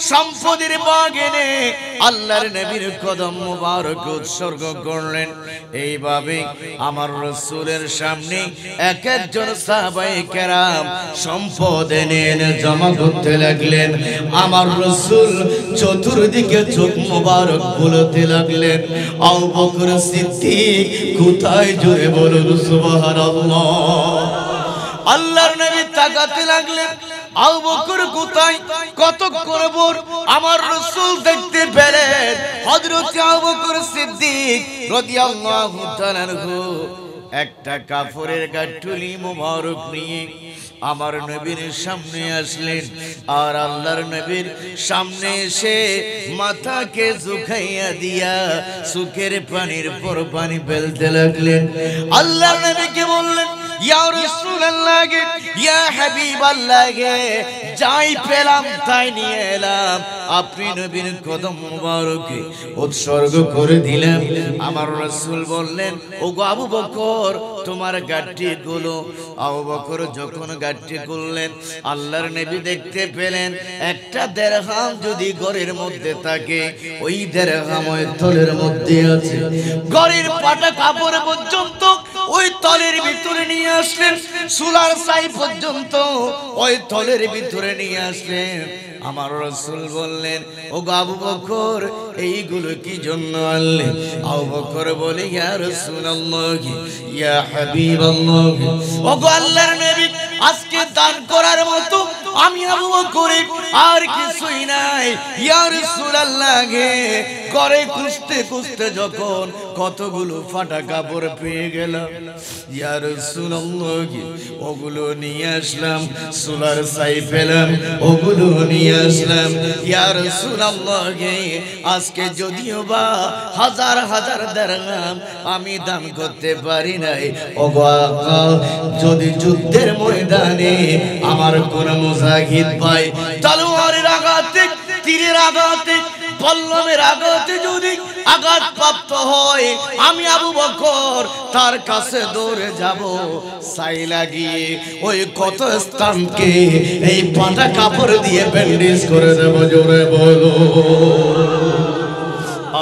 সম্পদের ভাগ এনে আল্লাহর নবীর কদম মোবারক উৎসর্গ করলেন এইভাবে আমার রাসূলের সামনে এক একজন সাহাবায়ে কেরাম সম্পদ এনে জমা করতে লাগলেন আমার রাসূল চতুর্দিকে চোখ মোবারক বুলাতে লাগলেন আবু বকর সিদ্দিক কোথায় জোরে বলুন সুবহানাল্লাহ আল্লাহর নবী তাকাতে লাগলেন আবু বকর কোথায় কতক্ষণ পর আমার রাসূল দেখতে পেলেন হযরত আবু বকর সিদ্দিক রাদিয়াল্লাহু তাআলা একটা কাফরের গাঁটুলি মোবারক নিয়ে আমার নবীর সামনে আসলেন আর আল্লাহর নবীর সামনে এসে মাথাকে ঝুঁকাইয়া দিয়া চোখের পানির পর পানি ফেলতে লাগলেন আল্লাহর নবীকে বললেন ইয়া রাসূলুল্লাহ ইয়া হাবিবাল্লাহ যাই পেলাম তাই নিয়ে এলাম আপনি নবীর কদম মোবারকে উৎসর্গ করে দিলেন আমার রাসূল বললেন ওগো আবু বকর তোমার গাঁটটি গুলো আবু বকর যখন গাঁটটি খুললেন আল্লাহর নবী দেখতে পেলেন একটা দিরহাম যদি ঘরের মধ্যে থাকে ওই দিরহাম ওই তলের মধ্যে আছে ঘরের পাটা কাপড় পর্যন্ত ওই তলের ভিতরে নিয়ে আসলেন সুলার সাই পর্যন্ত ওই তলের ভিতরে নিয়ে আসলেন আমার রাসূল বললেন, ও আবু বকর এইগুলো কি জন্য আনলে? আবু বকর বলে, ইয়া রাসূলুল্লাহ, ইয়া হাবিবাল্লাহ, ও গো আল্লাহর নবী, আজকে দান করার মতো আমি আবু বকর আর কিছুই নাই। ইয়া রাসূলুল্লাহ, ঘরে খুঁজতে খুঁজতে যখন কতগুলো ফাটা কাপড় পেয়ে গেলাম, ইয়া রাসূলুল্লাহ, ওগুলো নিয়ে আসলাম। সোলার ছাই পেলাম, ওগুলো নিয়ে আসলাম। ইয়া রাসূলুল্লাহ, আজকে যদিও বা হাজার হাজার দিরহাম আমি দান করতে পারি নাই, ওগো আকা, যদি যুদ্ধের ময়দানে আমার কোন মুজাহিদ ভাই তলোয়ারের আঘাতে, তীরের আঘাতে, পল্লবের আঘাতে যদি আঘাতপ্রাপ্ত হয়, আমি আবু বকর তার কাছে দৌড়ে যাব, ছাই লাগিয়ে ওই ক্ষত স্থানকে এই পাটা কাপড় দিয়ে ব্যান্ডেজ করে দেব। জোরে বলো।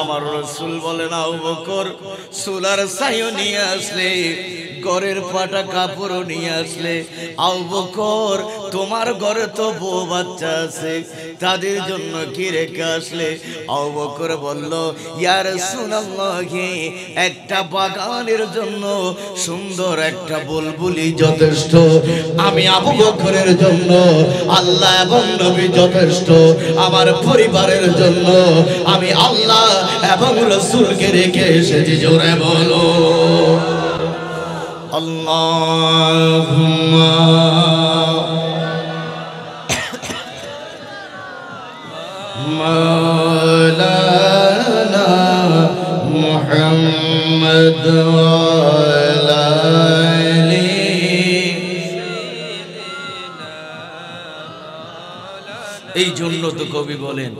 আমার রাসূল বলেন, আবু বকর সোলার ছাইও নিয়ে আসলে, ঘরের পাটা কাপড়ও নিয়ে আসলে, আবু বকর তোমার ঘরে তো বউ বাচ্চা আছে, তাদের জন্য কি রেখে আসলে? আবু বকর বলল, ইয়া রাসূলুল্লাহ, একটা বাগানের জন্য সুন্দর একটা বুলবুলি যথেষ্ট। আমি আবু বকরের জন্য আল্লাহ এবং নবী যথেষ্ট। আমার পরিবারের জন্য আমি আল্লাহ এবং রাসূলকে রেখে এসেছি। জোরে বলো আল্লাহুম্মা মাওলানা মুহাম্মদ ওয়া আলা আলি। এই জন্য তো কবি বলেন,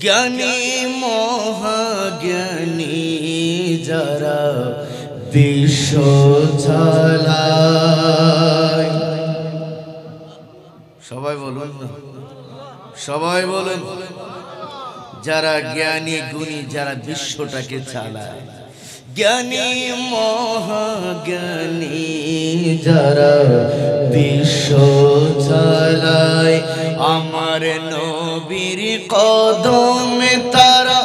জ্ঞানী মহাজ্ঞানী যারা বিশ্ব চালায়। সবাই বলুন না, সবাই বলেন, যারা জ্ঞানী গুণী, যারা বিশ্বটাকে চালায়। জ্ঞানী মহাজ্ঞানী যারা বিশ্ব চালায়, আমার নবীর কদমে তারা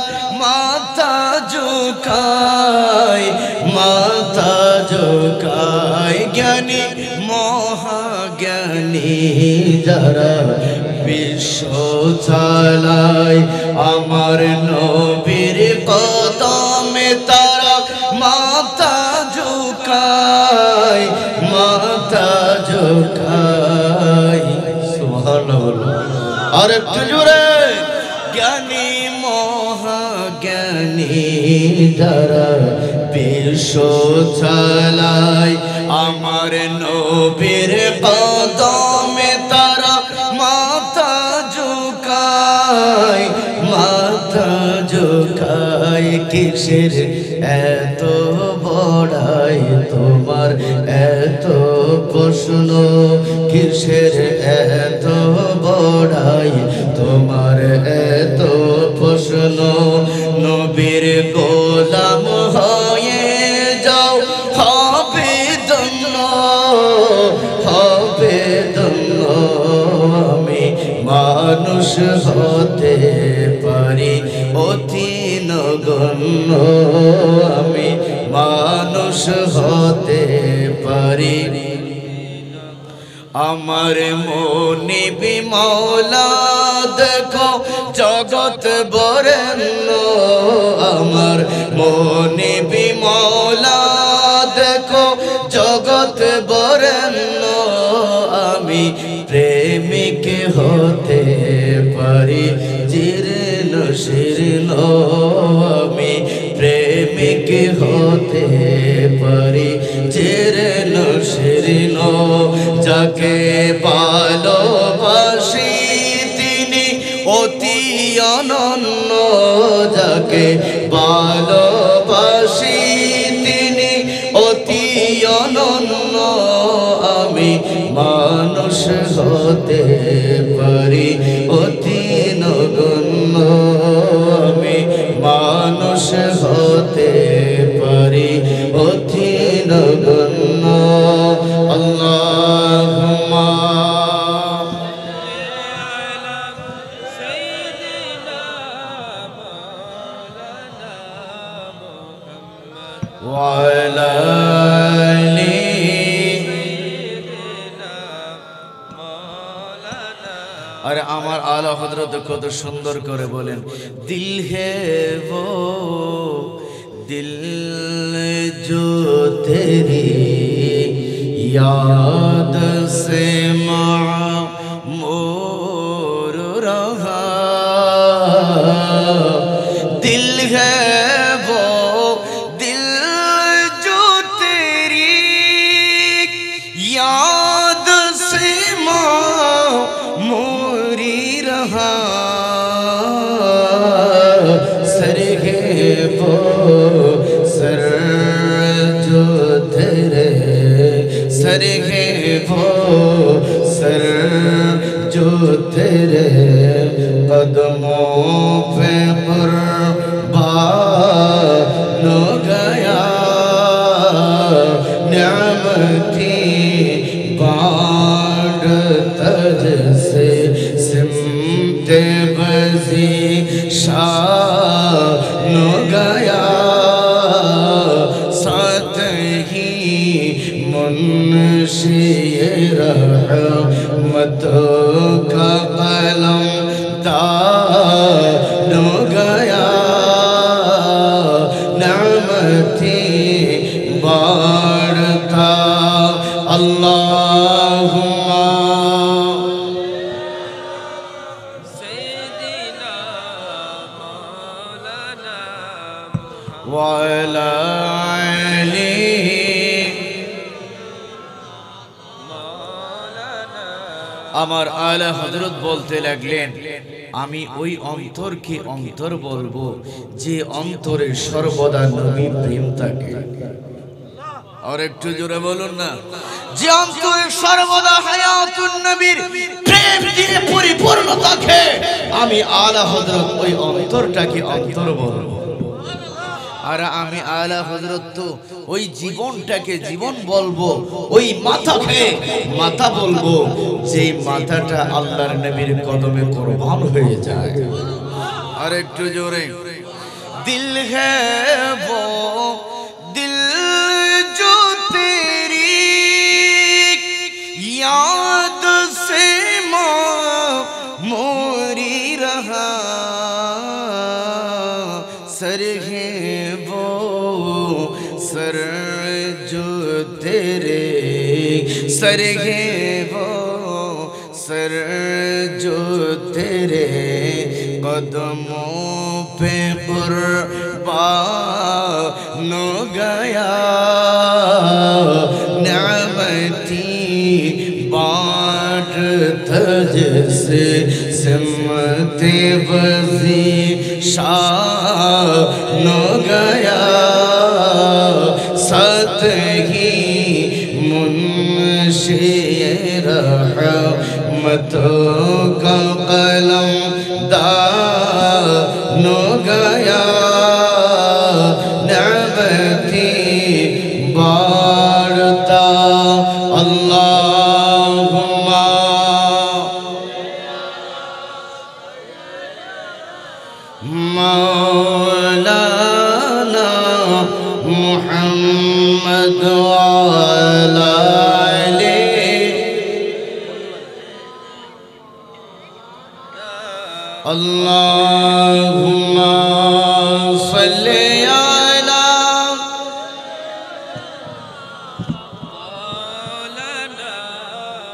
মাথা ঝুঁকায়, মাথা ঝুঁকায়। জ্ঞানী মহাজ্ঞানী যারা বিশ্ব চালায়, আমার নবীর কদমে তারা মাথা ঝুঁকায়, মাথা ঝুঁকায়। সুবহানাল্লাহ। আর একটু জোরে, জ্ঞানী মহাজ্ঞানী যারা বিশ্ব চালায়, আমার নবীর কদমে তারা মাথা ঝুঁকায়, মাথা ঝুঁকায়। কিসের এত বড়াই তোমার, এত প্রশ্ন, কিসের এত বড়াই তোমার, এত প্রশ্ন? নবীর গোলাম হয়ে যাও, হবে ধন্য, হবে ধন্য। আমি মানুষ হতে পারি অতি নগণ্য, আমি মানুষ হতে পারি। আমার মনে বিমলা দেখো জগৎ বরেণ্য, আমার মনে বিমলা দেখো জগৎ বরেণ্য। আমি প্রেমিক হতে পারি জীর্ণ শীর্ণ, আমি প্রেমিক হতে পারি জীর্ণ শীর্ণ। যাকে ভালোবাসি তিনি অতি অনন্য, যাকে ভালোবাসি তিনি অতি অনন্য। আমি মানুষ হতে পারি অতি নগণ্য, আমি মানুষ হতে পারি অতি নগণ্য। আল্লাহুম্মা وعلى آله अरे আমার आला हजरत কত সুন্দর করে বলেন दिल है वो दिल जो तेरी याद से मामूर रहा दिल है वो दिल जो तेरी याद से मामूर रहा सर है वो सर जो तेरे सर है वो सर जो तेरे कदमों पे कुर्बान हो गया नेमती बांटता जैसे सिमते बजी शान हो गया साथ ही मुंशी रहमत का कलम दान हो गया नेमती बाढ़ता अल्लाहुम्मा सय्यिदिना मौलाना व अला আমার আলা হযরত বলতে লাগলেন আমি ওই অন্তরকে অন্তর বলবো যে অন্তরে সর্বদা নবী প্রেম থাকে আর একটু জোরে বলুন না যে অন্তরে সর্বদা হায়াতুন নবীর প্রেম দিয়ে পরিপূর্ণ থাকে আমি আলা হযরত ওই অন্তরটাকে অন্তর বলবো আর আমি আলা হযরত তো ওই জীবনটাকে জীবন বলবো ওই মাথাকে মাথা বলবো যে মাথাটা আল্লাহর নবীর কদমে কুরবান হয়ে যায় আর একটু জোরে দিল হ্যায় वो दिल जो तेरी याद से मोरी रहा सर है वो सर जो तेरे सर है वो सर जो तेरे कदमों पे कुर्बान हो गया नेमती बांटता जैसे सिमते बजी शान हो गया साथ ही मुंशी रहमत का कलम दान हो गया नेमती बाढ़ता अल्लाहुम्मा मौलाना मुहम्मद वाला अल्लाहुम्मा सल्ली अला मौलाना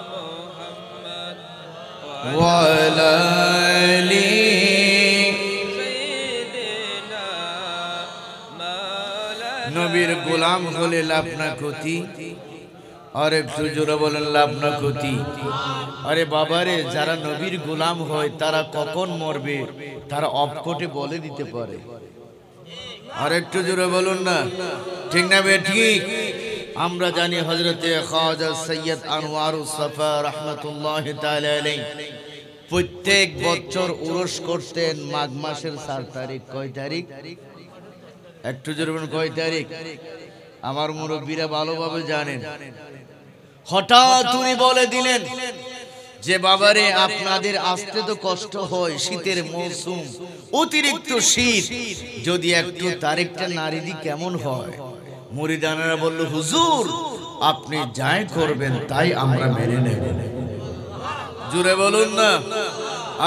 मुहम्मद वाला নবীর গোলাম হলে লাভ না ক্ষতি আর একটু জোরে বলেন লাভ না ক্ষতি আরে বাবারে যারা নবীর গোলাম হয় তারা কখন মরবে তারা অপকটে বলে দিতে পারে আর একটু জোরে বলুন না ঠিক না বে ঠিক আমরা জানি হযরতে খাজা সৈয়দ আনোয়ারুস সাফা রাহমাতুল্লাহি তাআলা আলাইহি প্রত্যেক বছর উরস করতেন মাঘ মাসের 4 তারিখ কয় তারিখ একটু জোরে বলুন কয় তারিখ আমার মুরব্বিরা ভালোভাবে জানেন হঠাৎ উনি বলে দিলেন যে বাবারে আপনাদের আসতে তো কষ্ট হয় শীতের মৌসুম অতিরিক্ত শীত যদি একটু তারিখটা নারী দি কেমন হয় মুরিদানেরা বলল, হুজুর আপনি যাই করবেন তাই আমরা মেনে নেব। জোরে বলুন না,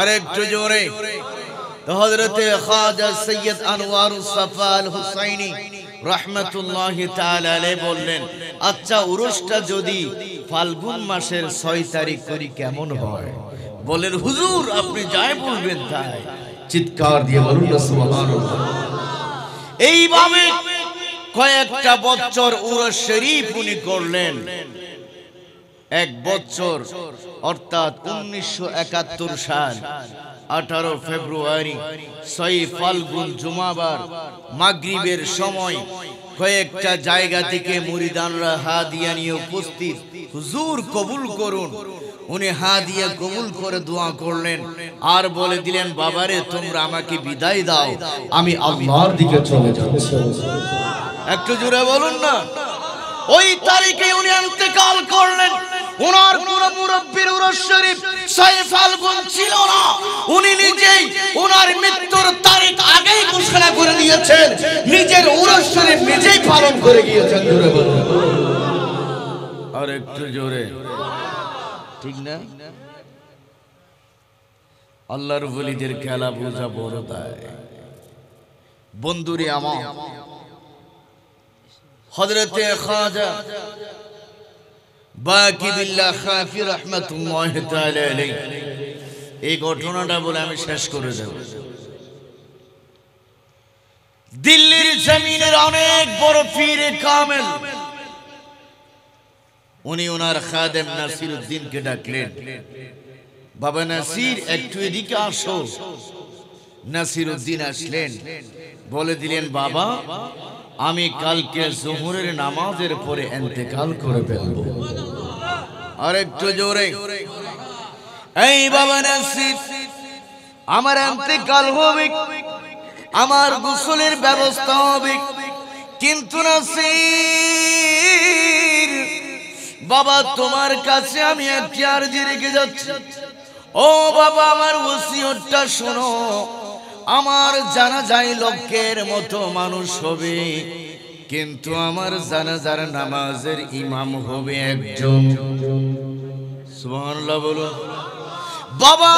আরেকটু জোরে। তো হযরতে খাজা সৈয়দ আনোয়ারুস সাফা আল হুসাইনি রাহমাতুল্লাহি তাআলা আলাইহি বললেন, আচ্ছা উরুসটা যদি ফাল্গুন মাসের 6 তারিখ করি কেমন হয়? বলেন, হুজুর আপনি যাই বলবেন তাই। চিৎকার দিয়ে বলুন না সুবহানাল্লাহ। এইভাবে কয়েকটা বছর উরস শরীফ উনি করলেন। এক বছর অর্থাৎ 1971 সাল 18 ফেব্রুয়ারি 6 ফাল্গুন জুমাবার মাগরিবের সময় কয়েকটা জায়গা থেকে মুরিদানরা হাদিয়া নিয়ে উপস্থিত। হুজুর কবুল করুন। উনি হাদিয়া কবুল করে দোয়া করলেন আর বলে দিলেন, বাবারে তোমরা আমাকে বিদায় দাও, আমি আল্লাহর দিকে চলে যাচ্ছি। একটু জোরে বলুন না। ওই তারিখে উনি ইন্তেকাল করলেন। ওনার পুরো মুরব্বির উরস শরীফ 6 ফাল্গুন ছিল না। উনি নিজেই ওনার মৃত্যুর তারিখ আগেই ঘোষণা করে দিয়েছেন, নিজের উরস শরীফ নিজেই পালন করে গিয়েছেন। জোরে বলুন আর একটু জোরে, ঠিক না? আল্লাহর ওলিদের খেলা বোঝা বড় দায়। বন্ধুরে আমার, হযরতে খাজা বাকিবিল্লাহ খাফি রাহমাতুল্লাহি তাআলা আলাইহি এই ঘটনাটা বলে আমি শেষ করে দেব। দিল্লির জমিনের অনেক বড় পীরে কামেল, উনি ওনার খাদেম নাসিরউদ্দিনকে ডাকলেন, বাবা নাসির একটু এদিকে আসো। নাসিরউদ্দিন আসলেন, বলে দিলেন, বাবা আমি কালকে যোহরের নামাজের পরে ইন্তেকাল করে ফেলব। আর একটু জোরে, এই বাবা নাসির আমার ইন্তেকাল হবে, আমার গোসলের ব্যবস্থা হবে, কিন্তু নাসির বাবা তোমার কাছে আমি একটি আরজি রেখে যাচ্ছি। ও বাবা আমার ওসিয়তটা শোনো, আমার জানাজায় লক্ষের মতো মানুষ হবে, কিন্তু আমার জানাজার নামাজের ইমাম হবে একজন। সুবহানাল্লাহ বলো। বাবা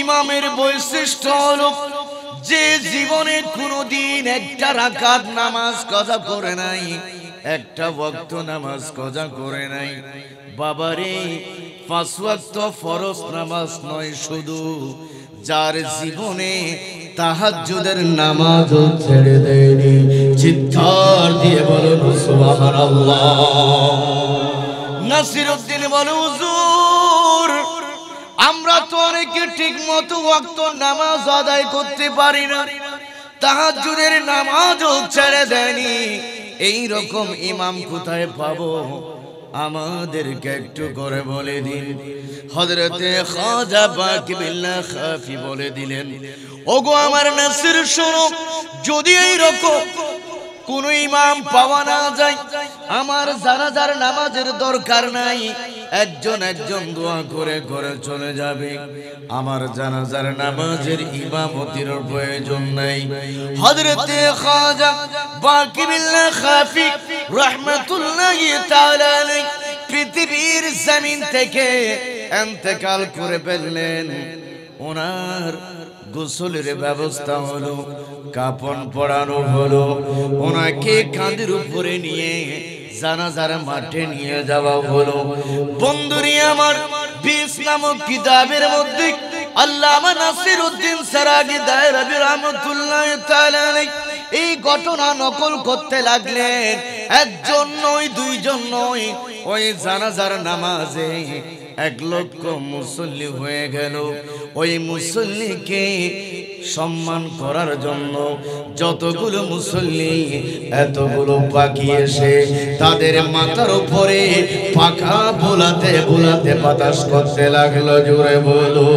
ইমামের বৈশিষ্ট্য হলো যে জীবনে কোনোদিন একটা রাকাত নামাজ কাজা করে নাই, একটা ওয়াক্ত নামাজ কাজা করে নাই। বাবারে 5 ওয়াক্ত ফরজ নামাজ নয়, শুধু যার জীবনে তাহাজ্জুদের নামাজও ছেড়ে দেয়নি। চিৎকার দিয়ে বলুন সুবহানাল্লাহ। নাসিরউদ্দিন বলে, হুজুর আমরা তো অনেকে ঠিক মতো ওয়াক্ত নামাজ আদায় করতে পারি না, তাহাজ্জুদের নামাজও ছেড়ে দেয়নি, এই রকম ইমাম কোথায় পাবো? আমাদেরকে একটু করে বলে দিন। হযরতে খাজা বাকিবিল্লাহ খাফি বলে দিলেন, ওগো আমার নাসির শোনো, যদি এই রকম কোন ইমাম পাওয়া না যায়, আমার জানাজার নামাজের দরকার নাই, একজন একজন দোয়া করে করে চলে যাবে, আমার জানাজার নামাজের ইমামতির প্রয়োজন নাই। হযরতে খাজা বাকিবিল্লাহ খাফি রাহমাতুল্লাহি তাআলা আলাইহি পৃথিবীর জমিন থেকে ইন্তেকাল করে ফেললেন। ওনার গোসলের ব্যবস্থা হলো, কাফন পরানো হলো, ওনাকে কাঁধের উপরে নিয়ে জানাজার মাঠে নিয়ে যাওয়া হলো। বন্ধুরি আমার, 20 নামক কিতাবের মধ্যে আল্লামা নাসিরউদ্দিন সারাগী দায়রাবি রাহমাতুল্লাহি তাআলা আলাইহি এই ঘটনা নকল করতে লাগলেন। একজন নয়, দুইজন নয়, ওই জানাজার নামাজে 1 লক্ষ মুসল্লি হয়ে গেল। ওই মুসল্লিকে সম্মান করার জন্য যতগুলো মুসল্লি, এতগুলো পাখি এসে তাদের মাথার উপরে পাখা বোলাতে বোলাতে বাতাস করতে লাগলো। জোরে বলো।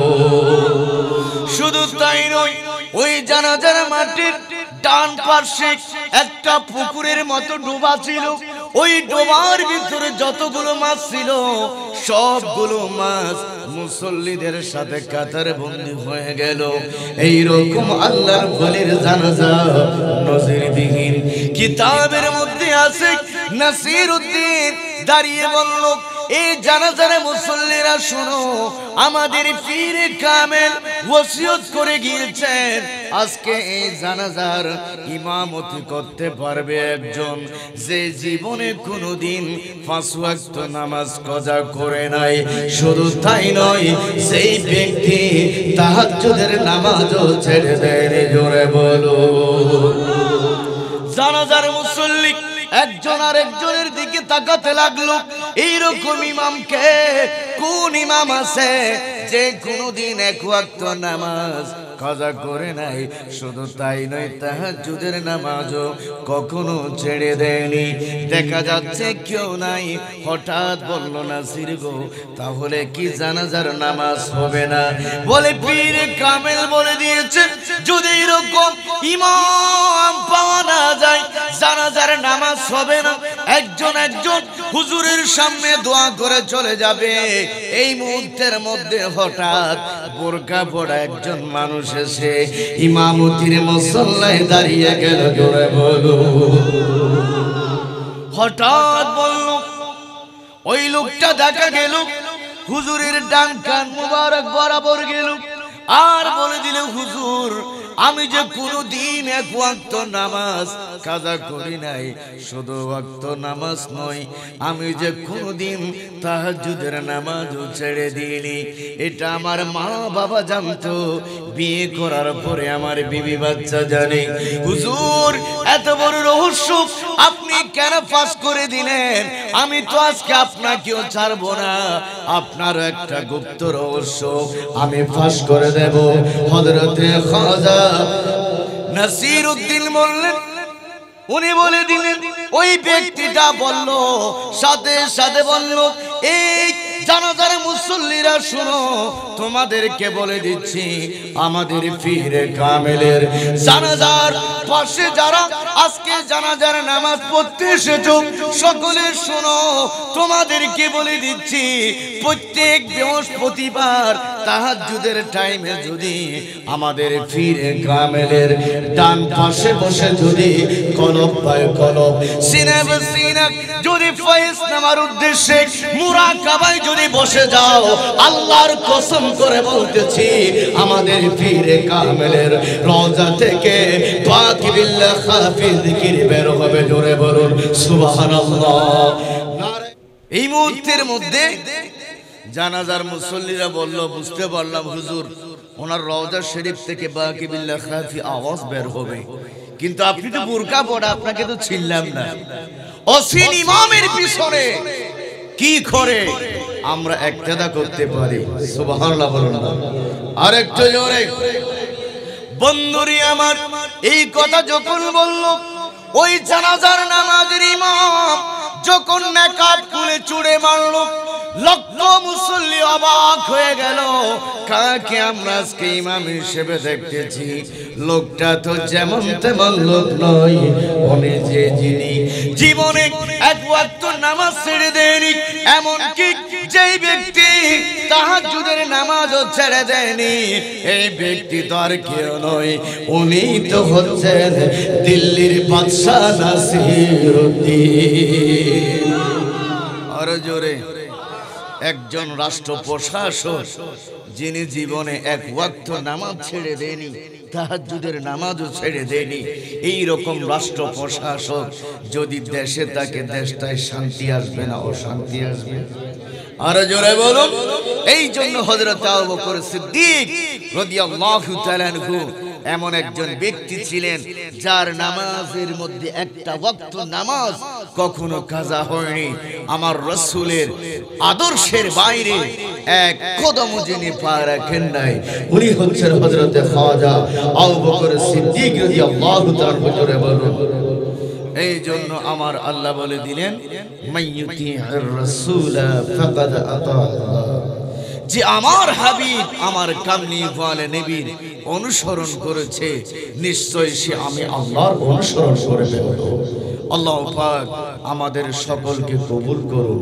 শুধু তাই নয়, ওই জানাজার মাটির ডান পাশে একটা পুকুরের মতো ডোবা ছিল, ওই ডোবার ভিতরে যতগুলো মাছ ছিল সবগুলো মাছ মুসল্লিদের সাথে কাতারে বন্দী হয়ে গেল। এই রকম আল্লাহর ওলির জানাজা নজিরবিহীন। কিতাবের মধ্যে আছে নাসিরউদ্দিন দাঁড়িয়ে বলল, এই জানাজার মুসল্লিরা শোনো, আমাদের পীরে কামেল ওসিয়ত করে গিয়েছেন, আজকে এই জানাজার ইমামতি করতে পারবে একজন যে জীবনে কোনোদিন 5 ওয়াক্ত নামাজ কাজা করে নাই। শুধু তাই নয়, সেই ব্যক্তি তাহাজ্জুদের নামাজও ছেড়ে দেয়। জোরে বলো। জানাজার মুসল্লি একজন আর একজনের দিকে তাকাতে লাগলো। এইরকম ইমামকে কোন ইমাম আছে যে কোনদিন 1 ওয়াক্ত নামাজ কাজা করে নাই? শুধু তাই নয়, তাহাজ্জুদের নামাজও কখনো ছেড়ে দেয়নি। দেখা যাচ্ছে কেউ নাই। হঠাৎ বলল, নাসির গো, তাহলে কি জানাজার নামাজ হবে না? বলে, পীরে কামেল বলে দিয়েছে, যদি এরকম ইমাম পাওয়া না যায়, জানাজার নামাজ হবে না। একজন একজন হুজুরের সামনে দোয়া করে চলে যাবে। এই মুহূর্তের মধ্যে হঠাৎ বোরকা পরা একজন মানুষ এসে ইমামতির মুসল্লায় দাঁড়িয়ে গেল। জোরে বলো। হঠাৎ বলল, ওই লোকটা দেখা গেল হুজুরের ডান কান মুবারক বরাবর গেল আর বলে দিল, হুজুর, আমি যে কোনদিন 1 ওয়াক্ত নামাজ কাজা করি নাই। শুধু ওয়াক্ত নামাজ নয়, আমি যে কোনদিন তাহাজ্জুদের নামাজও ছেড়ে দিইনি। এটা আমার মা বাবা জানতো, বিয়ে করার পরে আমার বিবি বাচ্চা জানে। হুজুর, এত বড় রহস্য আপনি কেন ফাঁস করে দিলেন? আমি তো আজকে আপনাকেও ছাড়বো না। আপনার একটা গুপ্ত রহস্য আমি ফাঁস করে দেব। হযরতে খাজা নাসিরউদ্দিন বললেন, উনি বলে দিলেন, ওই ব্যক্তিটা বলল, সাথে সাথে বলল, এই জানাজার মুসল্লিরা শোনো, তোমাদেরকে বলে দিচ্ছি, আমাদের পীরে কামেলের জানাজার পাশে যারা আজকে জানাজার নামাজ পড়তে এসেছো, সকলে শোনো, তোমাদেরকে বলে দিচ্ছি, প্রত্যেক বৃহস্পতিবার তাহাজ্জুদের টাইমে যদি আমাদের পীরে কামেলের ডান পাশে বসে যদি কলব পায় কলব, সিনা বে সিনা যদি ফয়েজ নামার উদ্দেশ্যে মুরাকাবায় যদি বসে যাও, আল্লাহর কসম করে বলতেছি, আমাদের পীরে কামেলের রওজা থেকে বাকি বিল্লাহ খাফি জিকির বের হবে। জোরে বলুন সুবহানাল্লাহ। এই মুহূর্তের মধ্যে জানাজার মুসল্লিরা বলল, বুঝতে পারলাম হুজুর, ওনার রওজা শরীফ থেকে বাকি বিল্লাহ খাফি আওয়াজ বের হবে, কিন্তু আপনি তো বুরকা পড়া, আপনাকে তো ছিলাম না। অসীম ইমামের পিছনে কি করে আমরা ইক্তেদা করতে পারি? সুবহানাল্লাহ বলুন। আরেকটু জোরে। বন্ধুরি আমার, এই কথা যখন বলল, ওই জানাজার নামাজের ইমাম যখন নেকাব খুলে চুড়ে মারল, লক্ষ মুসল্লি অবাক হয়ে গেল, কাকে আমরা আজকে ইমাম হিসেবে দেখতেছি? লোকটা তো যেমন তেমন লোক নয়, উনি যে যিনি জীবনে 1 ওয়াক্ত নামাজ ছেড়ে দেয়নি, এমনকি যেই ব্যক্তি তাহাজ্জুদের নামাজও ছেড়ে দেয়নি, এই ব্যক্তি তো আর কেউ নয়, উনি তো হচ্ছেন দিল্লির বাদশা নাসিরউদ্দিন। আরো জোরে। একজন রাষ্ট্র প্রশাসক যিনি জীবনে 1 ওয়াক্ত নামাজ ছেড়ে দেয়নি, তাহাজ্জুদের নামাজও ছেড়ে দেয়নি, এই রকম রাষ্ট্র প্রশাসক যদি দেশে থাকে, দেশটায় শান্তি আসবে না অশান্তি আসবে? আরো জোরে বলুন। এই জন্য হযরত আবু বকর সিদ্দিক রাদিয়াল্লাহু তাআলা আনহু এমন একজন ব্যক্তি ছিলেন যার নামাজের মধ্যে 1টা ওয়াক্ত নামাজ কখনো কাজা হয়নি। আমার রাসূলের আদর্শের বাইরে 1 কদম যিনি পা রাখেন নাই, উনি হচ্ছেন হযরতে খাজা আবু বকর সিদ্দিক রাদিয়াল্লাহু তাআলা। জোরে বলুন। এই জন্য আমার আল্লাহ বলে দিলেন, মাইয়ুতি'আর রাসূলা ফাকাদ আতাআল্লাহ, যে আমার হাবিব আমার কামলিওয়ালা নবীর অনুসরণ করেছে, নিশ্চয় সে আমি আল্লাহর অনুসরণ করবে। আল্লাহ পাক আমাদের সকলকে কবুল করুন।